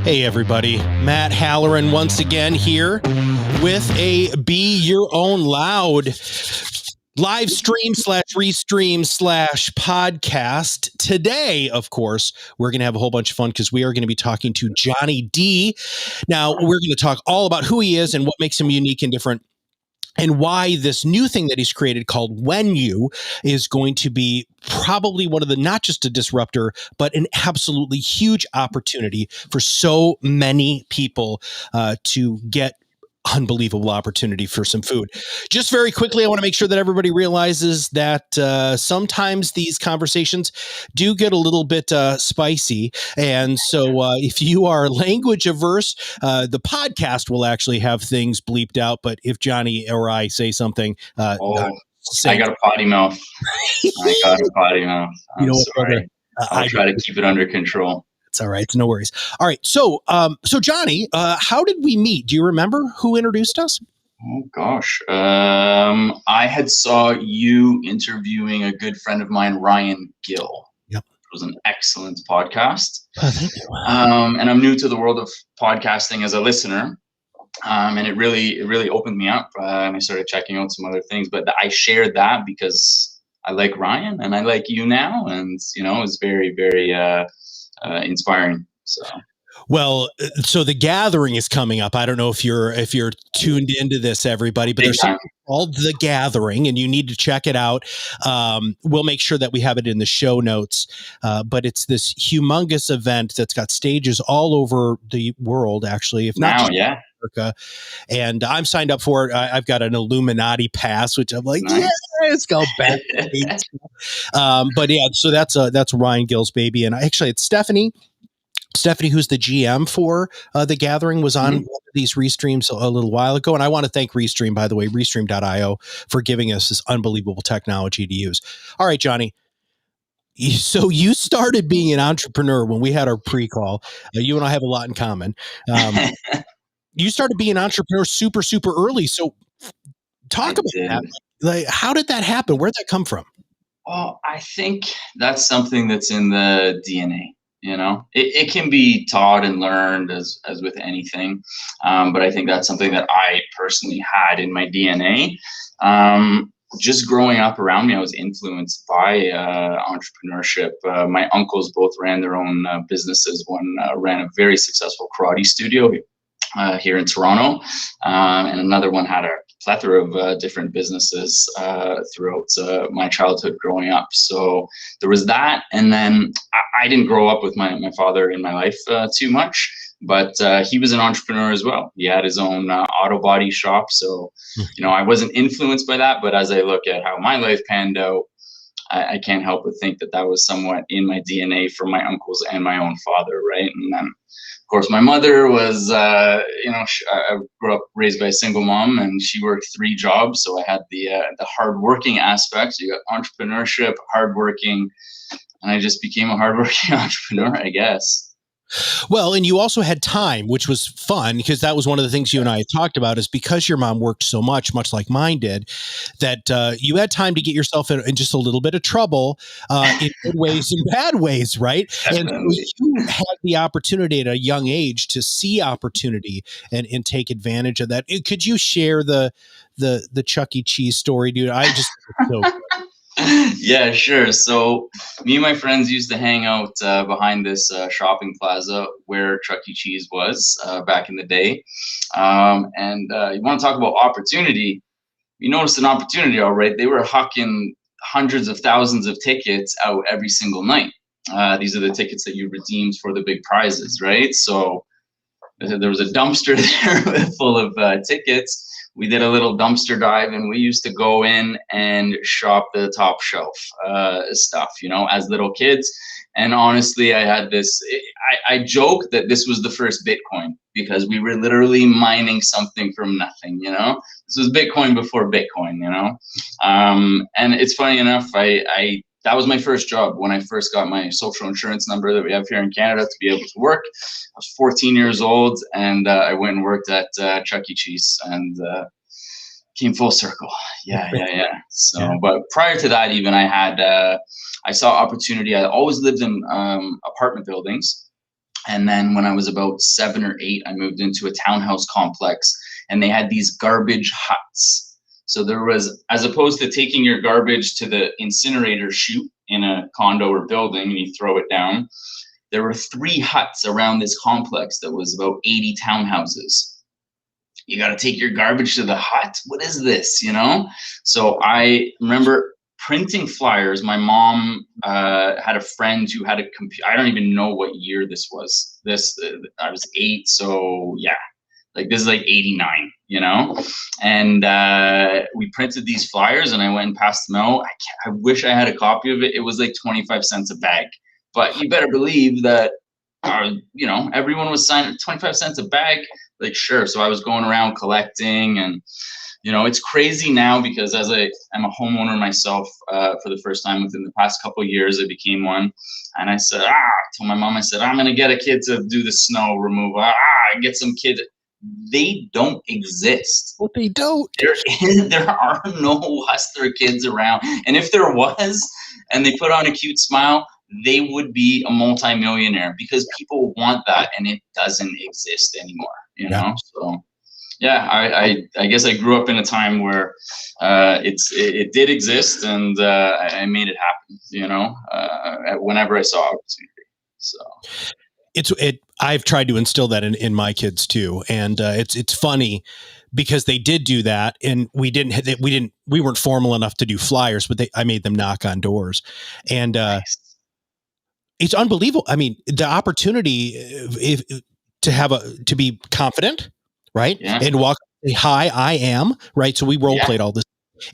Hey everybody, Matt Halloran once again here with a Be Your Own Loud live stream slash restream slash podcast. Today, of course, we're going to have a whole bunch of fun because we are going to be talking to Johnny D. Now, we're going to talk all about who he is and what makes him unique and different, and why this new thing that he's created called When You is going to be probably one of the, not just a disruptor, but an absolutely huge opportunity for so many people to get unbelievable opportunity for some food. Just very quickly, I want to make sure that everybody realizes that sometimes these conversations do get a little bit spicy. And so if you are language averse, the podcast will actually have things bleeped out. But if Johnny or I say something, I got a potty mouth. I'm sorry. I'll try to keep it under control. It's all right. It's no worries. All right. So, Johnny, how did we meet? Do you remember who introduced us? Oh gosh. I had saw you interviewing a good friend of mine, Ryan Gill. Yep. It was an excellent podcast. Oh, thank you. And I'm new to the world of podcasting as a listener. And it really opened me up, and I started checking out some other things. But I shared that because I like Ryan and I like you now, and it's very, very inspiring. So The Gathering is coming up. I don't know if you're tuned into this, everybody, but there's something called The Gathering, and you need to check it out. We'll make sure that we have it in the show notes. But it's this humongous event that's got stages all over the world, actually, if not America. And I'm signed up for it. I've got an Illuminati pass, which I'm like, nice. Yeah, let's go back. But yeah, so that's Ryan Gill's baby, and it's Stephanie, who's the GM for The Gathering, was on one of these Restreams a little while ago. And I want to thank Restream, by the way, Restream.io, for giving us this unbelievable technology to use. All right, Johnny. So you started being an entrepreneur when we had our pre-call. You and I have a lot in common. You started being an entrepreneur super, super early. So talk about that. Like, how did that happen? Where'd that come from? Well, I think that's something that's in the DNA. It can be taught and learned as with anything. But I think that's something that I personally had in my DNA. Just growing up around me, I was influenced by entrepreneurship. My uncles both ran their own businesses. One ran a very successful karate studio here in Toronto, and another one had a plethora of different businesses throughout my childhood growing up. So there was that. And then I didn't grow up with my father in my life too much, but he was an entrepreneur as well. He had his own auto body shop. So, I wasn't influenced by that, but as I look at how my life panned out, I can't help but think that was somewhat in my DNA from my uncles and my own father, right? And then, of course, my mother was, I grew up raised by a single mom, and she worked 3 jobs. So I had the hardworking aspects. You got entrepreneurship, hardworking, and I just became a hardworking entrepreneur, I guess. Well, and you also had time, which was fun, because that was one of the things you and I had talked about, is because your mom worked so much like mine did, that you had time to get yourself in just a little bit of trouble in good ways and bad ways, right? Definitely. And so you had the opportunity at a young age to see opportunity and take advantage of that. Could you share the Chuck E. Cheese story, dude? I just so good. Yeah, sure. So me and my friends used to hang out behind this shopping plaza where Chuck E. Cheese was back in the day. And you want to talk about opportunity? You noticed an opportunity, all right. They were hucking hundreds of thousands of tickets out every single night. These are the tickets that you redeemed for the big prizes, right? So there was a dumpster there full of tickets. We did a little dumpster dive, and we used to go in and shop the top shelf stuff, as little kids. And honestly, I had this, I joke that this was the first Bitcoin, because we were literally mining something from nothing, This was Bitcoin before Bitcoin, And it's funny enough, that was my first job when I first got my social insurance number that we have here in Canada to be able to work. I was 14 years old, and I went and worked at Chuck E. Cheese, and came full circle. Yeah. So, but prior to that, even I saw opportunity. I always lived in apartment buildings. And then when I was about 7 or 8, I moved into a townhouse complex, and they had these garbage huts. So there was, as opposed to taking your garbage to the incinerator chute in a condo or building and you throw it down, there were 3 huts around this complex that was about 80 townhouses. You got to take your garbage to the hut. What is this? So I remember printing flyers. My mom had a friend who had a computer. I don't even know what year this was. I was 8, so yeah, like this is like 89, and we printed these flyers, and I went and passed them out. I wish I had a copy of it. It was like 25 cents a bag, but you better believe that everyone was signing 25 cents a bag. Like, sure. So I was going around collecting, and it's crazy now because as I am a homeowner myself, for the first time within the past couple of years, I became one. And I said, told my mom, I said, I'm going to get a kid to do the snow removal. Get some kid. They don't exist. Well, they don't. There are no hustler kids around. And if there was, and they put on a cute smile, they would be a multimillionaire, because people want that, and it doesn't exist anymore. So yeah, I guess I grew up in a time where it did exist, and I made it happen, whenever I saw opportunity. So I've tried to instill that in my kids too, and it's funny because they did do that, and we weren't formal enough to do flyers, but I made them knock on doors, and nice. It's unbelievable. I mean, the opportunity to be confident, right? Yeah. And walk, say, hi, I am, right? So we role played all this.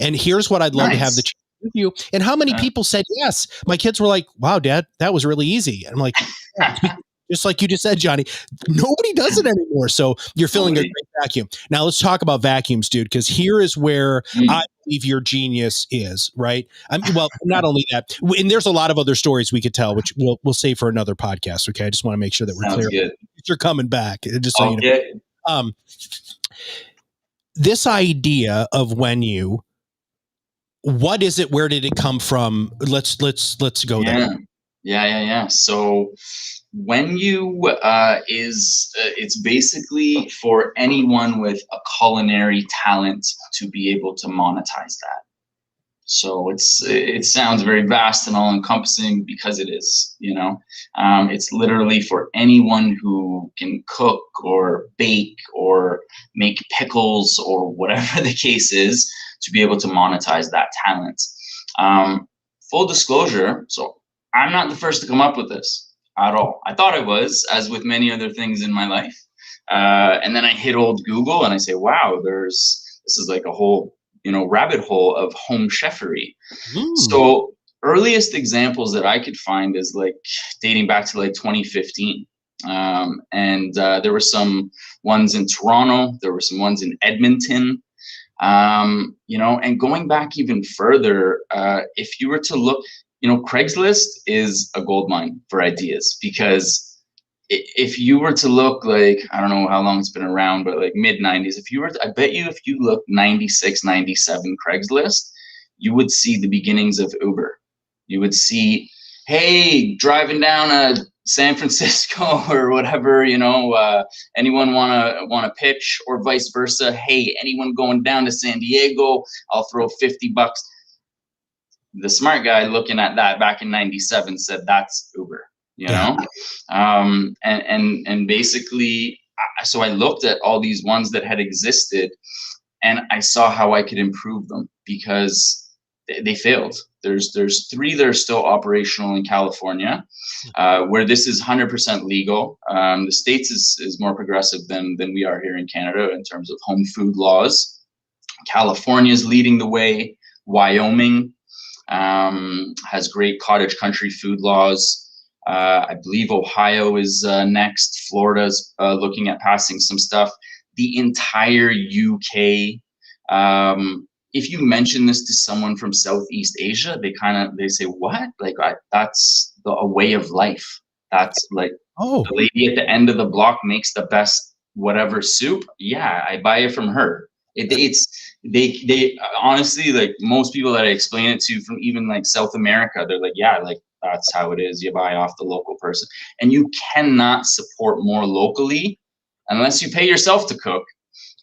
And here's what I'd love to have the chance with you. And how many people said yes? My kids were like, wow, Dad, that was really easy. And I'm like, just like you just said, Johnny, nobody does it anymore. So you're filling a great vacuum. Now let's talk about vacuums, dude, because here is where I believe your genius is, right? Well, not only that, and there's a lot of other stories we could tell, which we'll save for another podcast. Okay. I just want to make sure that we're clear. Good. You're coming back. Just so you know. This idea of what is it? Where did it come from? Let's go there. Yeah. So When-U it's basically for anyone with a culinary talent to be able to monetize that. So it sounds very vast and all-encompassing, because it is. It's literally for anyone who can cook or bake or make pickles or whatever the case is, to be able to monetize that talent. Full disclosure, so I'm not the first to come up with this at all. I thought I was, as with many other things in my life. And then I hit old Google and I say, wow, this is like a whole, rabbit hole of home chefery. So earliest examples that I could find is like dating back to like 2015. And there were some ones in Toronto, there were some ones in Edmonton, and going back even further, if you were to look, Craigslist is a goldmine for ideas, because if you were to look, like, I don't know how long it's been around, but like mid-90s, I bet you if you look 96, 97 Craigslist, you would see the beginnings of Uber. You would see, hey, driving down San Francisco or whatever, anyone want to pitch, or vice versa. Hey, anyone going down to San Diego? I'll throw $50. The smart guy looking at that back in 97 said that's Uber, and basically, so I looked at all these ones that had existed, and I saw how I could improve them, because they failed. There's 3 that are still operational in California, where this is 100% legal. The States is more progressive than we are here in Canada in terms of home food laws. California is leading the way. Wyoming has great cottage country food laws. I believe Ohio is next. Florida's looking at passing some stuff. The entire UK. If you mention this to someone from Southeast Asia, they say, what? Like, that's a way of life. That's like, the lady at the end of the block makes the best whatever soup. Yeah, I buy it from her. They honestly, like, most people that I explain it to from even like South America, they're like, yeah, like That's how it is. You buy off the local person, and you cannot support more locally unless you pay yourself to cook.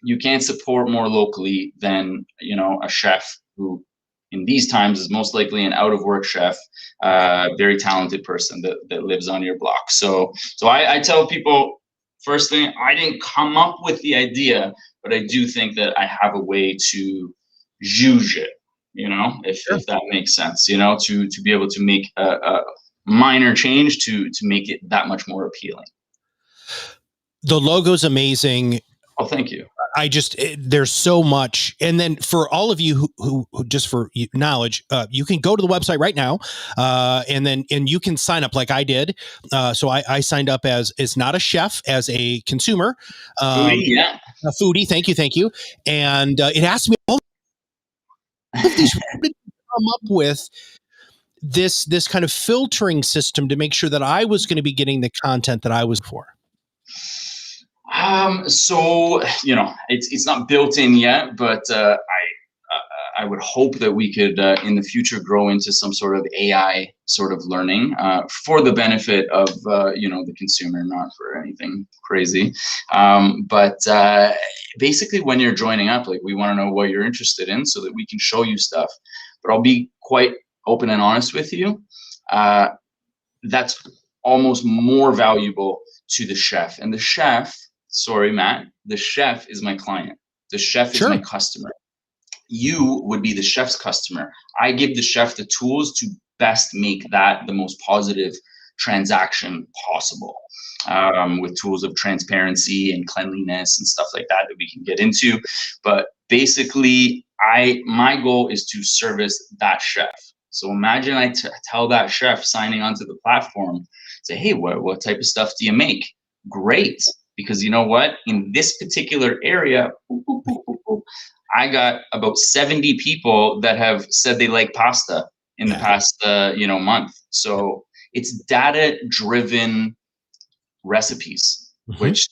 You can't support more locally than, you know, a chef who in these times is most likely an out of work chef, very talented person that lives on your block. So I tell people, first thing, I didn't come up with the idea, but I do think that I have a way to juge it, you know, if that makes sense, you know, to be able to make a minor change to make it that much more appealing. The logo's amazing. Oh, thank you. There's so much. And then for all of you who just for knowledge, you can go to the website right now, and you can sign up like I did. So I signed up as not a chef, as a consumer, Foodie, yeah. A foodie. Thank you. And it asked me all of these to come up with this kind of filtering system to make sure that I was going to be getting the content that I was for. So, you know, it's not built in yet, but I would hope that we could in the future grow into some sort of AI sort of learning for the benefit of you know, the consumer, not for anything crazy. But basically, when you're joining up, like, we want to know what you're interested in so that we can show you stuff. But I'll be quite open and honest with you. That's almost more valuable to the chef, and the chef. Sorry, Matt, the chef is my client. The chef is my customer. You would be the chef's customer. I give the chef the tools to best make that the most positive transaction possible, with tools of transparency and cleanliness and stuff like that we can get into. But basically, my goal is to service that chef. So imagine I tell that chef signing onto the platform, say, hey, what type of stuff do you make? Great. Because you know what? In this particular area, I got about 70 people that have said they like pasta in the past, you know, month. So it's data-driven recipes, which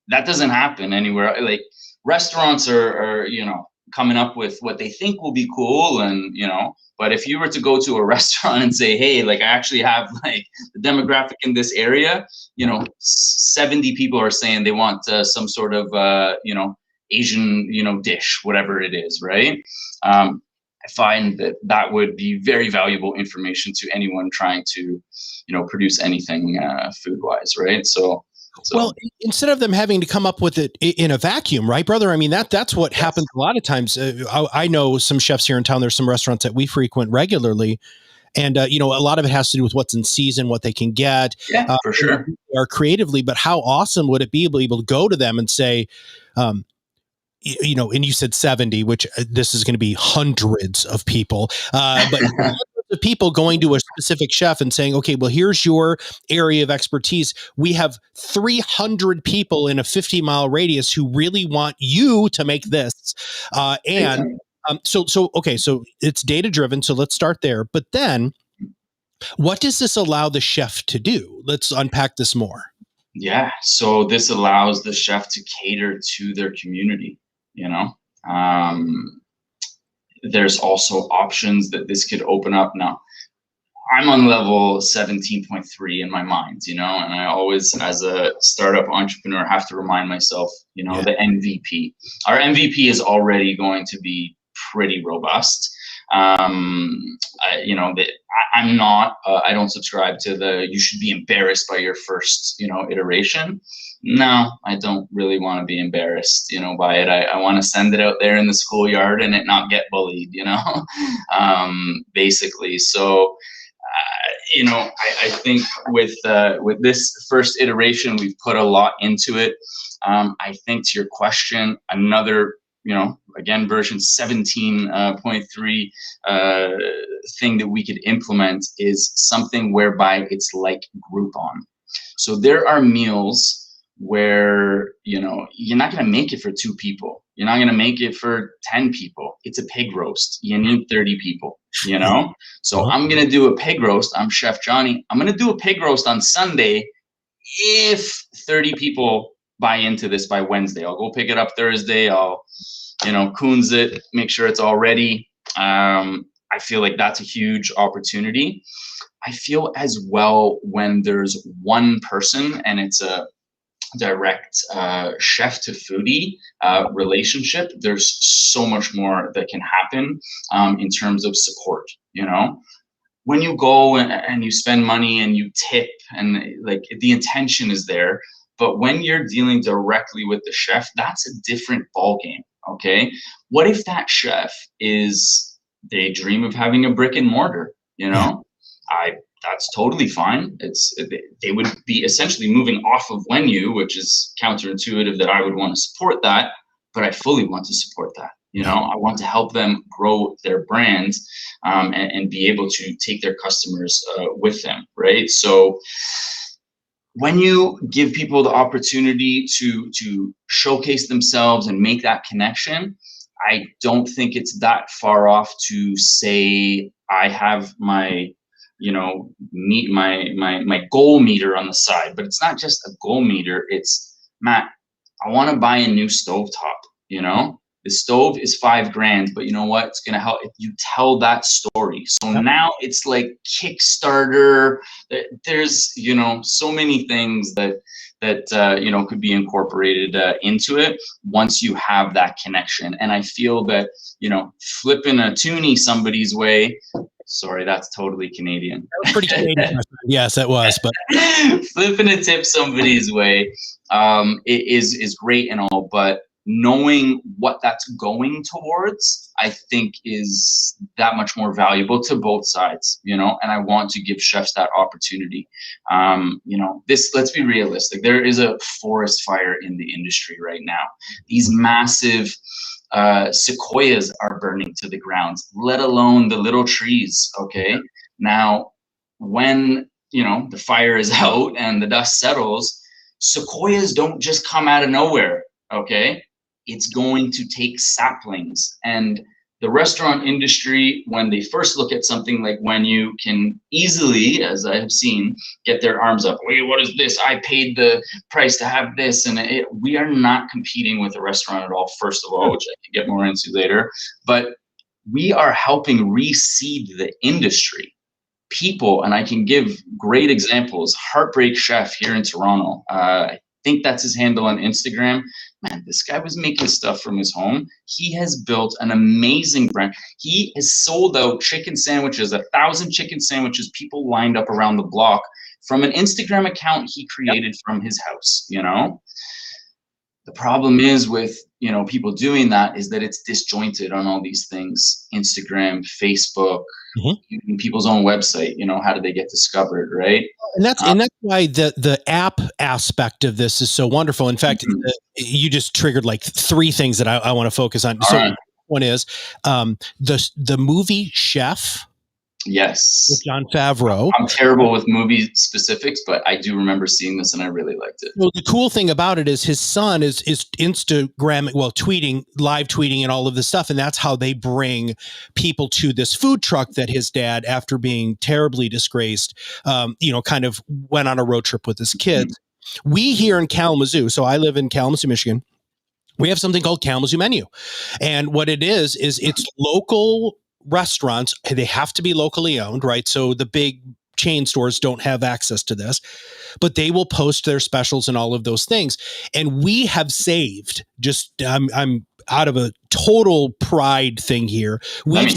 that doesn't happen anywhere. Like, restaurants are, you know, coming up with what they think will be cool, and, you know, but if you were to go to a restaurant and say, hey, like, I actually have like the demographic in this area, you know, 70 people are saying they want some sort of, you know, Asian, you know, dish, whatever it is, right? I find that would be very valuable information to anyone trying to, you know, produce anything food-wise, right? So, well, instead of them having to come up with it in a vacuum, right, brother? I mean, that's what happens a lot of times. I know some chefs here in town. There's some restaurants that we frequent regularly, and you know, a lot of it has to do with what's in season, what they can get, for sure, or creatively. But how awesome would it be able to go to them and say, you know, and you said 70, which this is going to be hundreds of people, but the people going to a specific chef and saying, okay, well, here's your area of expertise. We have 300 people in a 50-mile radius who really want you to make this. Okay, so it's data driven. So let's start there. But then what does this allow the chef to do? Let's unpack this more. Yeah. So this allows the chef to cater to their community, you know. There's also options that this could open up. Now, I'm on level 17.3 in my mind, you know, and I always, as a startup entrepreneur, have to remind myself, you know, the MVP. Our MVP is already going to be pretty robust. You know, I'm not, I don't subscribe to the, you should be embarrassed by your first, you know, iteration. No, I don't really want to be embarrassed, you know, by it. I want to send it out there in the schoolyard and it not get bullied, you know, basically. So, you know, I think with this first iteration, we've put a lot into it. I think to your question, another, you know, again, version 17.3 thing that we could implement is something whereby it's like Groupon. So there are meals where, you know, you're not going to make it for 2 people. You're not going to make it for 10 people. It's a pig roast. You need 30 people, you know? So I'm going to do a pig roast. I'm Chef Johnny. I'm going to do a pig roast on Sunday if 30 people buy into this by Wednesday. I'll go pick it up Thursday. I'll, you know, coons it, make sure it's all ready. I feel like that's a huge opportunity. I feel as well when there's one person and it's a direct chef to foodie relationship, there's so much more that can happen in terms of support, you know? When you go and you spend money and you tip and like the intention is there, but when you're dealing directly with the chef, that's a different ballgame. Okay, what if that chef is they dream of having a brick and mortar? You Yeah. know, I that's totally fine. They would be essentially moving off of Wenyu, which is counterintuitive that I would want to support that, but I fully want to support that. You Yeah. know, I want to help them grow their brand and be able to take their customers with them, right? So when you give people the opportunity to showcase themselves and make that connection, I don't think it's that far off to say I have my meet my goal meter on the side, but it's not just a goal meter. It's Matt, I want to buy a new stovetop, you know? The stove is $5,000, but you know what? It's gonna help if you tell that story. So Yep. now it's like Kickstarter. There's so many things that could be incorporated into it once you have that connection. And I feel that flipping a toonie somebody's way. Sorry, that's totally Canadian. That was pretty Canadian. Yes, it was. But flipping a tip somebody's way is great and all, but knowing what that's going towards, I think is that much more valuable to both sides, and I want to give chefs that opportunity. Let's be realistic. There is a forest fire in the industry right now. These massive sequoias are burning to the ground, let alone the little trees. Okay. Now, when, the fire is out and the dust settles, sequoias don't just come out of nowhere. Okay. It's going to take saplings. And the restaurant industry, when they first look at something like Wenyu, can easily, as I have seen, get their arms up. Wait, what is this? I paid the price to have this. And we are not competing with a restaurant at all, first of all, which I can get more into later. But we are helping reseed the industry. People, and I can give great examples, Heartbreak Chef here in Toronto. I think that's his handle on Instagram. Man, this guy was making stuff from his home. He has built an amazing brand. He has sold out chicken sandwiches, 1,000 chicken sandwiches, people lined up around the block from an Instagram account he created from his house, The problem is with, people doing that is that it's disjointed on all these things, Instagram, Facebook, even people's own website, how do they get discovered, right? And that's why the app aspect of this is so wonderful. In fact, you just triggered like three things that I want to focus on. So one is the movie Chef. Yes. With Jon Favreau. I'm terrible with movie specifics, but I do remember seeing this and I really liked it. Well, the cool thing about it is his son is Instagram, live tweeting and all of this stuff. And that's how they bring people to this food truck that his dad, after being terribly disgraced, kind of went on a road trip with his kids. We here in Kalamazoo, so I live in Kalamazoo, Michigan. We have something called Kalamazoo Menu. And what it is it's local restaurants. They have to be locally owned, right? So the big chain stores don't have access to this, but they will post their specials and all of those things. And we have saved, I'm out of a total pride thing here. We've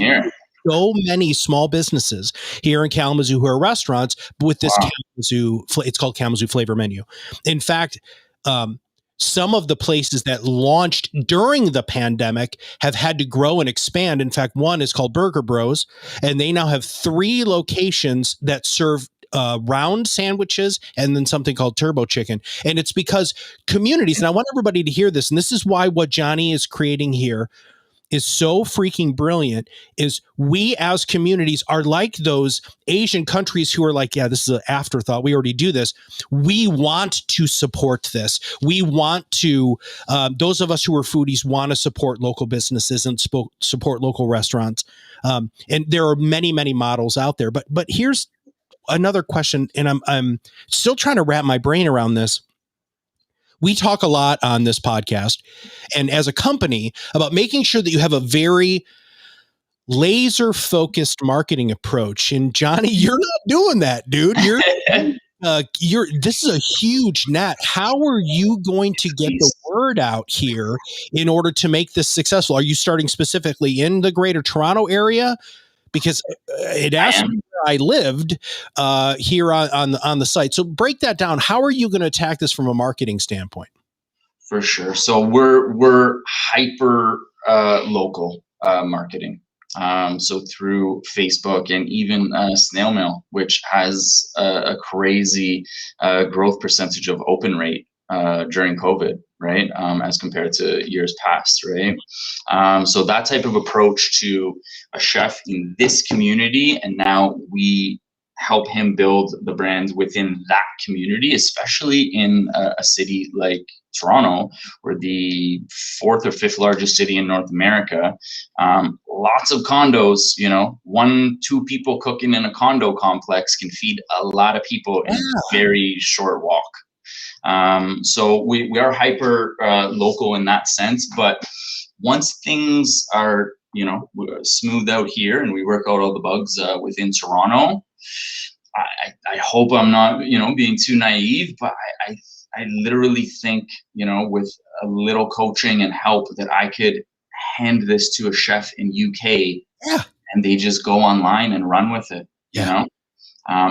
so many small businesses here in Kalamazoo who are restaurants with this Kalamazoo, it's called Kalamazoo Flavor Menu. In fact, some of the places that launched during the pandemic have had to grow and expand. In fact, one is called Burger Bros, and they now have 3 locations that serve round sandwiches and then something called turbo chicken. And it's because communities, and I want everybody to hear this, and this is why what Johnny is creating here is so freaking brilliant, is we as communities are like those Asian countries who are like, yeah, this is an afterthought. We already do this. We want to support this. We want to, those of us who are foodies want to support local businesses and support local restaurants. And there are many, many models out there. But here's another question, and I'm still trying to wrap my brain around this. We talk a lot on this podcast and as a company about making sure that you have a very laser focused marketing approach. And Johnny, you're not doing that, dude. This is a huge net. How are you going to get the word out here in order to make this successful? Are you starting specifically in the Greater Toronto area? Because it asked me where I lived here on the site. So break that down. How are you going to attack this from a marketing standpoint? For sure. So we're hyper local marketing. So through Facebook and even snail mail, which has a crazy growth percentage of open rate during COVID, right? As compared to years past, right? So that type of approach to a chef in this community, and now we help him build the brand within that community, especially in a city like Toronto, we're the 4th or 5th largest city in North America. Lots of condos, 1-2 people cooking in a condo complex can feed a lot of people in a very short walk. So we are hyper local in that sense, but once things are, smoothed out here and we work out all the bugs within Toronto, I hope I'm not, being too naive, but I literally think, with a little coaching and help that I could hand this to a chef in UK and they just go online and run with it,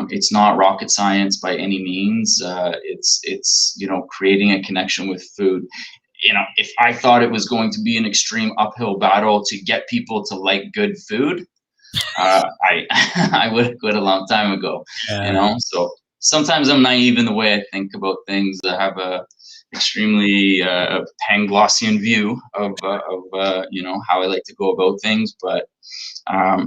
It's not rocket science by any means. It's creating a connection with food. If I thought it was going to be an extreme uphill battle to get people to like good food, I would have quit a long time ago, So sometimes I'm naive in the way I think about things. I have a extremely Panglossian view of how I like to go about things, but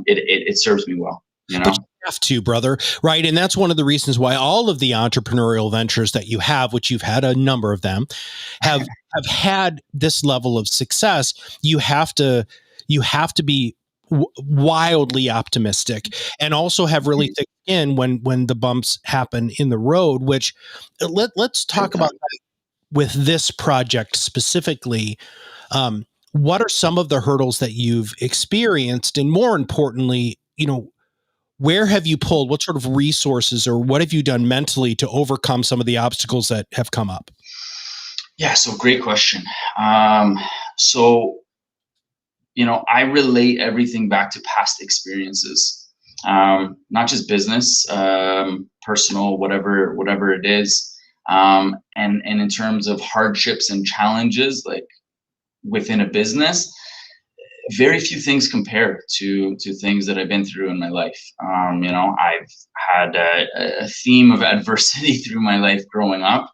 it serves me well. But you have to, brother, right? And that's one of the reasons why all of the entrepreneurial ventures that you have, which you've had a number of them, have had this level of success. You have to be wildly optimistic and also have really thick skin when the bumps happen in the road, which let's talk about that with this project specifically. What are some of the hurdles that you've experienced? And more importantly, where have you pulled? What sort of resources or what have you done mentally to overcome some of the obstacles that have come up? Yeah, so great question. I relate everything back to past experiences, not just business, personal, whatever it is. And in terms of hardships and challenges, like within a business, very few things compare to things that I've been through in my life. I've had a theme of adversity through my life growing up,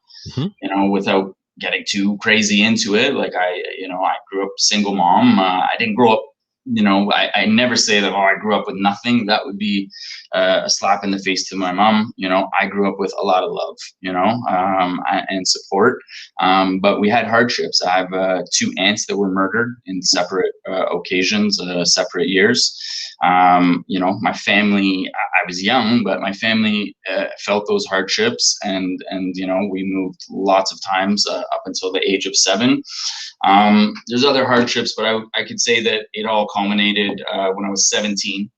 without getting too crazy into it. Like I grew up single mom. I didn't grow up, I never say that, I grew up with nothing. That would be a slap in the face to my mom. I grew up with a lot of love, and support. But we had hardships. I have 2 aunts that were murdered in separate occasions, separate years. My family, I was young, but my family felt those hardships, and we moved lots of times up until the age of 7. There's other hardships, but I could say that it all culminated when I was 17.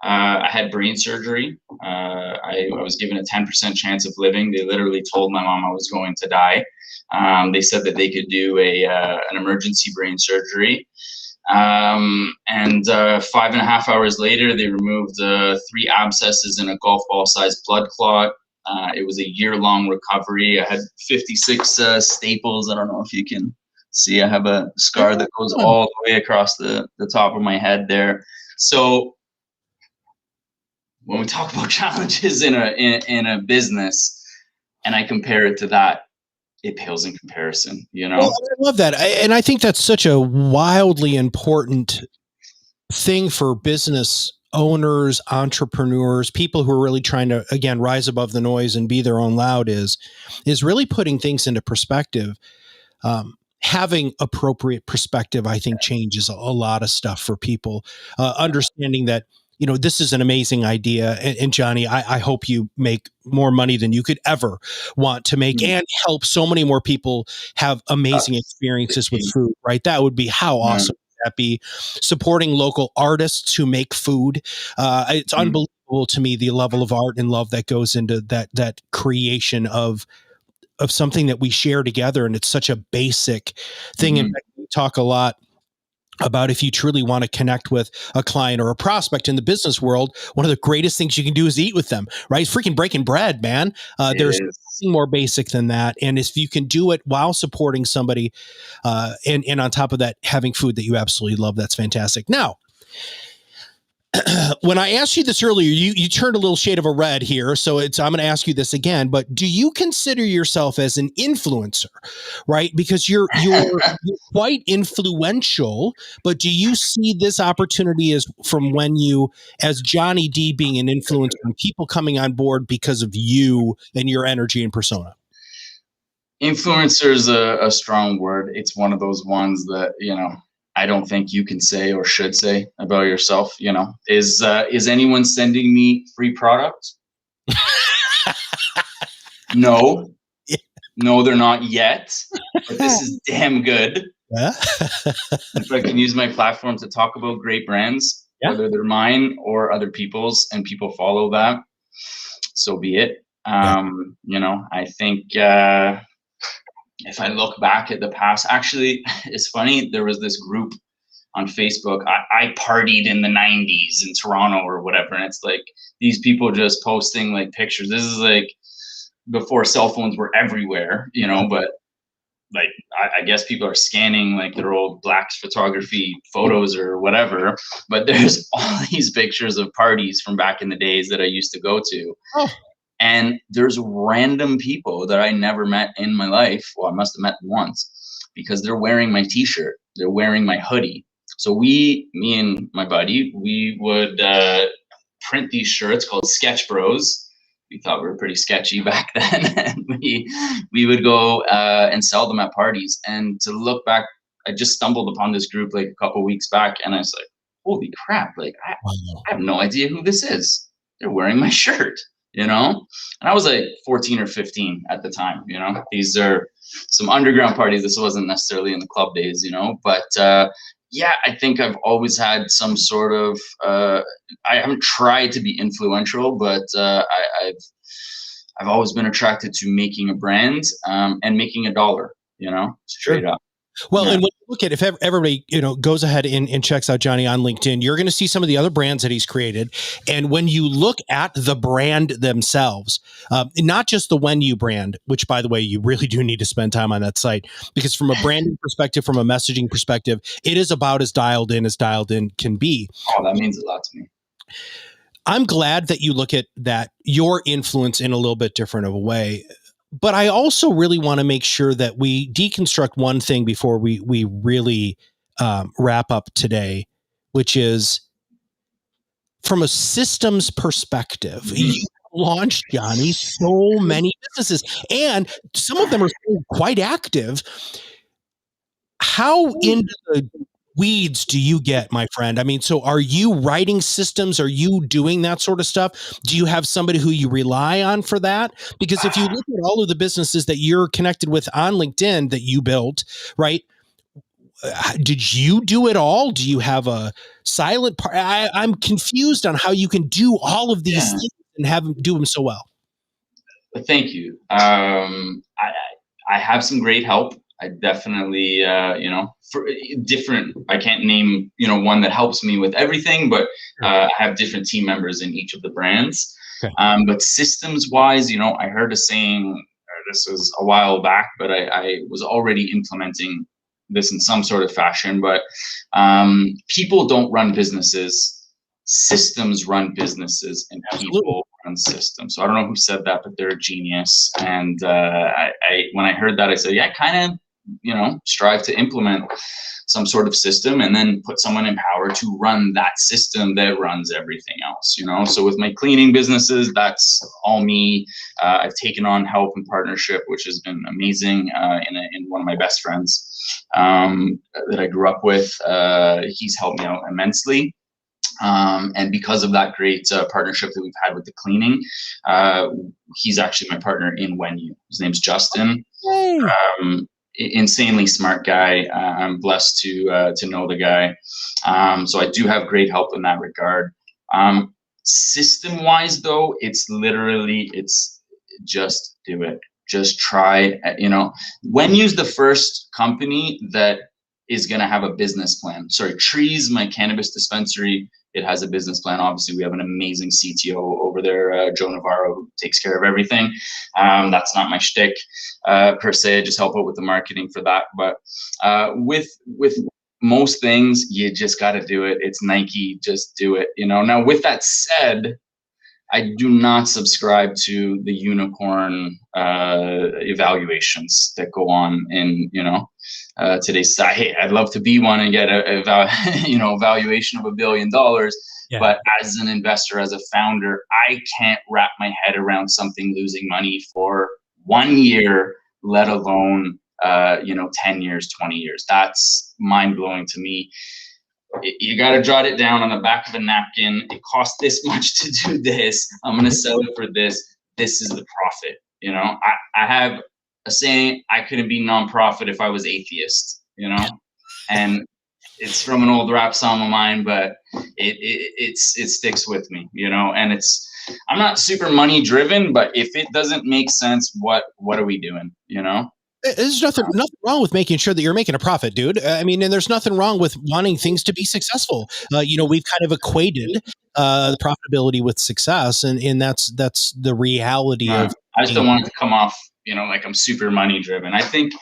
I had brain surgery. I was given a 10% chance of living. They literally told my mom I was going to die. They said that they could do an emergency brain surgery. And 5.5 hours later, they removed 3 abscesses and a golf ball sized blood clot. It was a year-long recovery. I had 56 staples. I don't know if you can see, I have a scar that goes all the way across the top of my head there. So when we talk about challenges in a business, and I compare it to that, it pales in comparison, Well, I love that. And I think that's such a wildly important thing for business owners, entrepreneurs, people who are really trying to, again, rise above the noise and be their own loud is really putting things into perspective. Having appropriate perspective, I think, changes a lot of stuff for people. Understanding that, this is an amazing idea. And Johnny, I hope you make more money than you could ever want to make and help so many more people have amazing experiences with food, right? That would be how awesome that be? Supporting local artists who make food. It's unbelievable to me, the level of art and love that goes into that creation of something that we share together. And it's such a basic thing. In fact, we talk a lot about, if you truly want to connect with a client or a prospect in the business world, one of the greatest things you can do is eat with them, right? It's freaking breaking bread, man. There's nothing more basic than that. And if you can do it while supporting somebody, and on top of that, having food that you absolutely love, that's fantastic. Now, when I asked you this earlier, you turned a little shade of a red here. So I'm going to ask you this again, but do you consider yourself as an influencer, right? Because you're quite influential, but do you see this opportunity as Johnny D being an influencer and people coming on board because of you and your energy and persona? Influencer is a strong word. It's one of those ones that, I don't think you can say or should say about yourself. Is anyone sending me free products? No, no, they're not yet, but this is damn good. Yeah. If I can use my platform to talk about great brands, whether they're mine or other people's, and people follow that, so be it. I think, if I look back at the past, actually, it's funny. There was this group on Facebook. I partied in the 90s in Toronto or whatever. And it's like these people just posting like pictures. This is like before cell phones were everywhere, but like, I guess people are scanning like their old black photography photos or whatever. But there's all these pictures of parties from back in the days that I used to go to. Oh. And there's random people that I never met in my life. Well, I must have met them once, because they're wearing my t-shirt. They're wearing my hoodie. So me and my buddy, we would print these shirts called Sketch Bros. We thought we were pretty sketchy back then. And we would go and sell them at parties. And to look back, I just stumbled upon this group like a couple weeks back. And I was like, holy crap. Like, I have no idea who this is. They're wearing my shirt. And I was like 14 or 15 at the time. These are some underground parties. This wasn't necessarily in the club days, but I think I've always had some sort of, I haven't tried to be influential, but I've always been attracted to making a brand and making a dollar, straight up. Well, and when you look at, if everybody, goes ahead and checks out Johnny on LinkedIn, you're going to see some of the other brands that he's created. And when you look at the brand themselves, not just the When You brand, which, by the way, you really do need to spend time on that site, because from a branding perspective, from a messaging perspective, it is about as dialed in can be. Oh, that means a lot to me. I'm glad that you look at that, your influence, in a little bit different of a way. But I also really want to make sure that we deconstruct one thing before we really wrap up today, which is, from a systems perspective, you launched, Johnny, so many businesses, and some of them are quite active. How into the weeds do you get, my friend? I mean, so are you writing systems? Are you doing that sort of stuff? Do you have somebody who you rely on for that? Because if you look at all of the businesses that you're connected with on LinkedIn that you built, right? Did you do it all? Do you have a silent part? I'm confused on how you can do all of these things and have them do them so well. Thank you. I have some great help. I definitely, for different, I can't name, one that helps me with everything, but I have different team members in each of the brands. Okay. But systems wise, I heard a saying, this was a while back, but I was already implementing this in some sort of fashion, but people don't run businesses, systems run businesses, and people run systems. So I don't know who said that, but they're a genius. And when I heard that, I said, kind of, strive to implement some sort of system and then put someone in power to run that system that runs everything else, So with my cleaning businesses, that's all me. I've taken on help and partnership, which has been amazing, in one of my best friends that I grew up with. He's helped me out immensely. And because of that great partnership that we've had with the cleaning, he's actually my partner in When You. His name's Justin. insanely smart guy. I'm blessed to know the guy. So I do have great help in that regard. System wise though, it's just do it. Just try, when use the first company that is going to have a business plan. Sorry, Trees, my cannabis dispensary, it has a business plan. Obviously, we have an amazing CTO over there, Joe Navarro, who takes care of everything. That's not my shtick per se. I just help out with the marketing for that. But with most things, you just got to do it. It's Nike, just do it. Now with that said, I do not subscribe to the unicorn evaluations that go on in today's side. Hey, I'd love to be one and get a valuation of $1 billion. Yeah. But as an investor, as a founder, I can't wrap my head around something losing money for 1 year, let alone 10 years, 20 years. That's mind blowing to me. You got to jot it down on the back of a napkin. It costs this much to do this. I'm going to sell it for this. This is the profit. I have a saying, I couldn't be nonprofit if I was atheist, and it's from an old rap song of mine, but it sticks with me, and I'm not super money driven, but if it doesn't make sense, what are we doing, There's nothing wrong with making sure that you're making a profit, dude. I mean, and there's nothing wrong with wanting things to be successful. We've kind of equated the profitability with success, and that's the reality of. I just don't want it to come off, like I'm super money driven. I think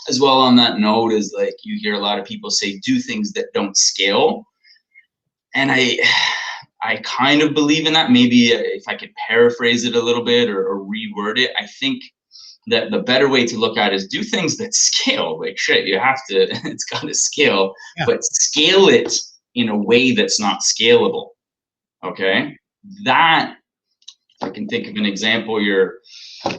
as well on that note is like you hear a lot of people say do things that don't scale, and I kind of believe in that. Maybe if I could paraphrase it a little bit or reword it, I think that the better way to look at it is do things that scale. Like shit, you have to, it's got to scale, but scale it in a way that's not scalable. Okay. If I can think of an example, you're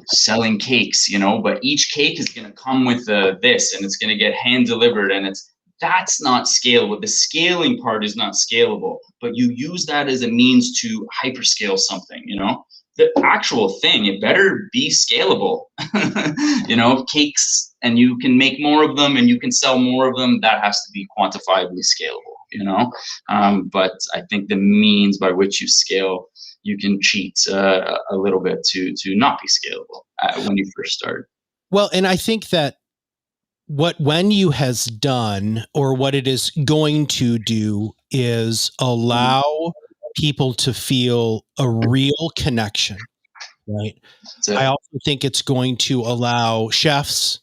selling cakes, but each cake is going to come with this, and it's going to get hand delivered, and that's not scalable. The scaling part is not scalable, but you use that as a means to hyperscale something, the actual thing, it better be scalable. Cakes, and you can make more of them and you can sell more of them. That has to be quantifiably scalable, but I think the means by which you scale, you can cheat a little bit to not be scalable when you first start. Well, and I think that what Wenyu has done, or what it is going to do, is allow people to feel a real connection, right? I also think it's going to allow chefs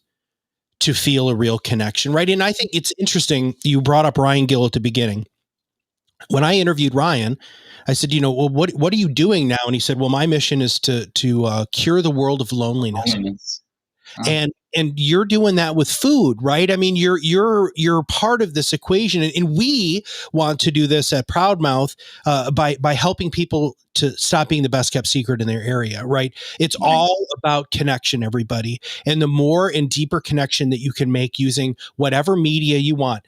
to feel a real connection, right? And I think it's interesting. You brought up Ryan Gill at the beginning. When I interviewed Ryan, I said, well, what are you doing now? And he said, well, my mission is to cure the world of loneliness. And you're doing that with food, right? I mean, you're part of this equation, and we want to do this at Proudmouth by helping people to stop being the best kept secret in their area, right? It's all about connection, everybody, and the more and deeper connection that you can make using whatever media you want.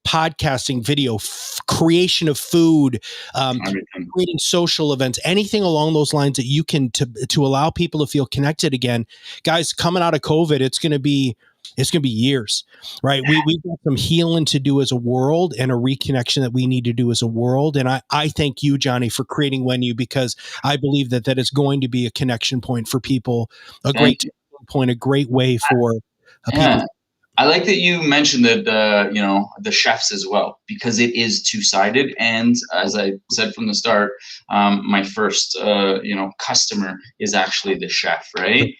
Podcasting, video, creation of food, creating social events, anything along those lines that you can to allow people to feel connected again. Guys, coming out of COVID, it's going to be years, right? We've got some healing to do as a world and a reconnection that we need to do as a world. And I thank you, Johnny, for creating Wenyu, because I believe that is going to be a connection point for people, a great way for people. I like that you mentioned that the chefs as well, because it is two-sided. And as I said from the start, my first customer is actually the chef, right?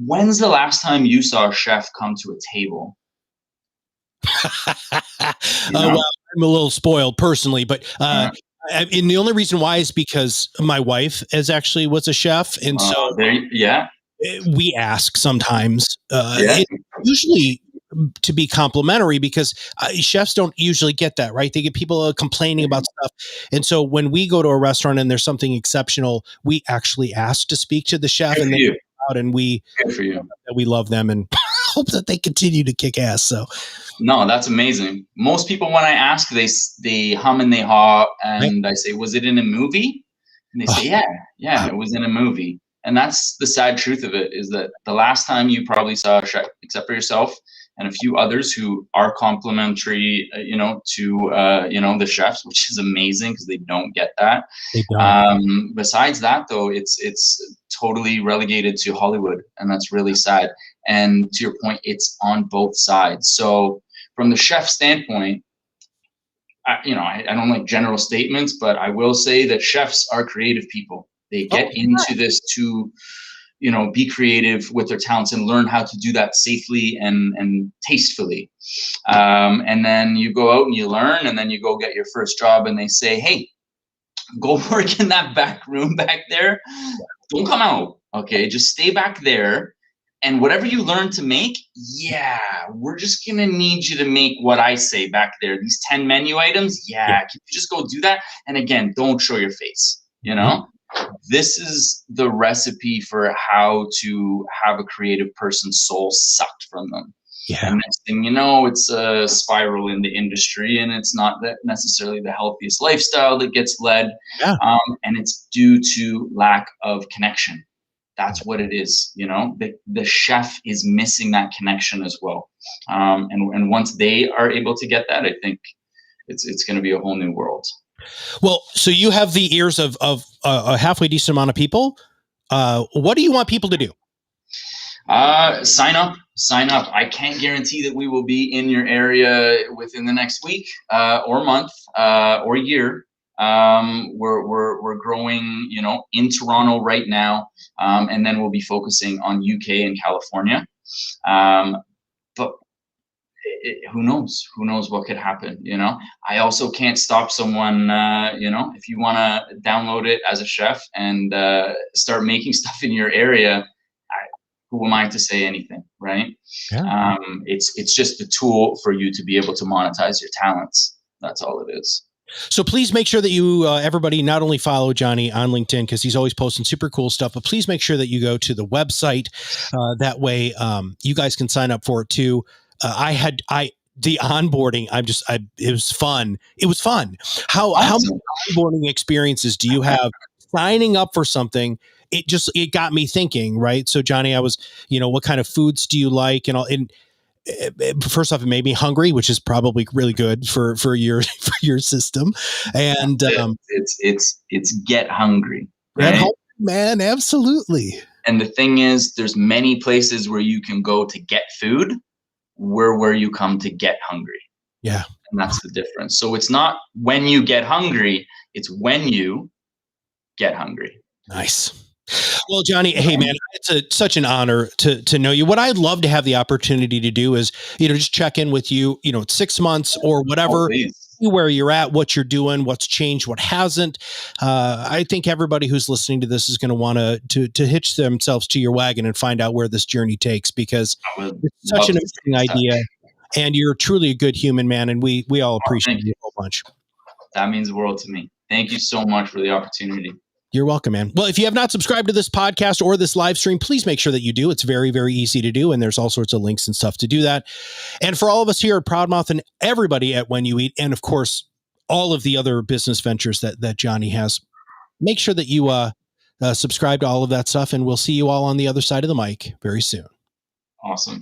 When's the last time you saw a chef come to a table? Well, I'm a little spoiled personally, but and the only reason why is because my wife was a chef, and so we ask sometimes. Usually to be complimentary, because chefs don't usually get that, right? They get people complaining about stuff. And so when we go to a restaurant and there's something exceptional, we actually ask to speak to the chef, and they out, and we love them and hope that they continue to kick ass. So no, that's amazing. Most people, when I ask, they hum and they haw, and I say, was it in a movie? And they say, yeah, it was in a movie. And that's the sad truth of it, is that the last time you probably saw a chef, except for yourself and a few others who are complimentary, to the chefs, which is amazing because they don't get that. They don't. Besides that, though, it's totally relegated to Hollywood, and that's really sad. And to your point, it's on both sides. So from the chef standpoint, I don't like general statements, but I will say that chefs are creative people. They get into this to, be creative with their talents and learn how to do that safely and tastefully. And then you go out and you learn, and then you go get your first job, and they say, hey, go work in that back room back there. Don't come out. Okay, just stay back there. And whatever you learn to make, we're just gonna need you to make what I say back there. These 10 menu items, can you just go do that? And again, don't show your face, This is the recipe for how to have a creative person's soul sucked from them. Yeah. And next thing you know, it's a spiral in the industry, and it's not that necessarily the healthiest lifestyle that gets led. Yeah. And it's due to lack of connection. That's what it is. The chef is missing that connection as well. And once they are able to get that, I think it's going to be a whole new world. Well, so you have the ears of a halfway decent amount of people. What do you want people to do? Sign up. I can't guarantee that we will be in your area within the next week, or month, or year. We're growing, in Toronto right now, and then we'll be focusing on UK and California. But who knows? Who knows what could happen? I also can't stop someone. If you want to download it as a chef and start making stuff in your area, who am I to say anything, right? Yeah. It's just a tool for you to be able to monetize your talents. That's all it is. So please make sure that you, everybody, not only follow Johnny on LinkedIn because he's always posting super cool stuff, but please make sure that you go to the website. That way, you guys can sign up for it too. The onboarding. It was fun. It was fun. How many onboarding experiences do you have signing up for something? It got me thinking, right? So Johnny, I was, what kind of foods do you like? And all, and first off, it made me hungry, which is probably really good for your system. And it's get hungry, right? Man, absolutely. And the thing is, there's many places where you can go to get food. We're where you come to get hungry. Yeah. And that's the difference. So it's not when you get hungry, it's when you get hungry. Nice. Well, Johnny, hey man, it's such an honor to know you. What I'd love to have the opportunity to do is, just check in with you, 6 months or whatever, where you're at, what you're doing, what's changed, what hasn't. I think everybody who's listening to this is going to want to hitch themselves to your wagon and find out where this journey takes, because it's such an amazing idea, and you're truly a good human, man. And we all appreciate you a whole bunch. That means the world to me. Thank you so much for the opportunity. You're welcome, man. Well, if you have not subscribed to this podcast or this live stream, please make sure that you do. It's very, very easy to do. And there's all sorts of links and stuff to do that. And for all of us here at Proudmouth and everybody at When You Eat, and of course, all of the other business ventures that Johnny has, make sure that you subscribe to all of that stuff. And we'll see you all on the other side of the mic very soon. Awesome.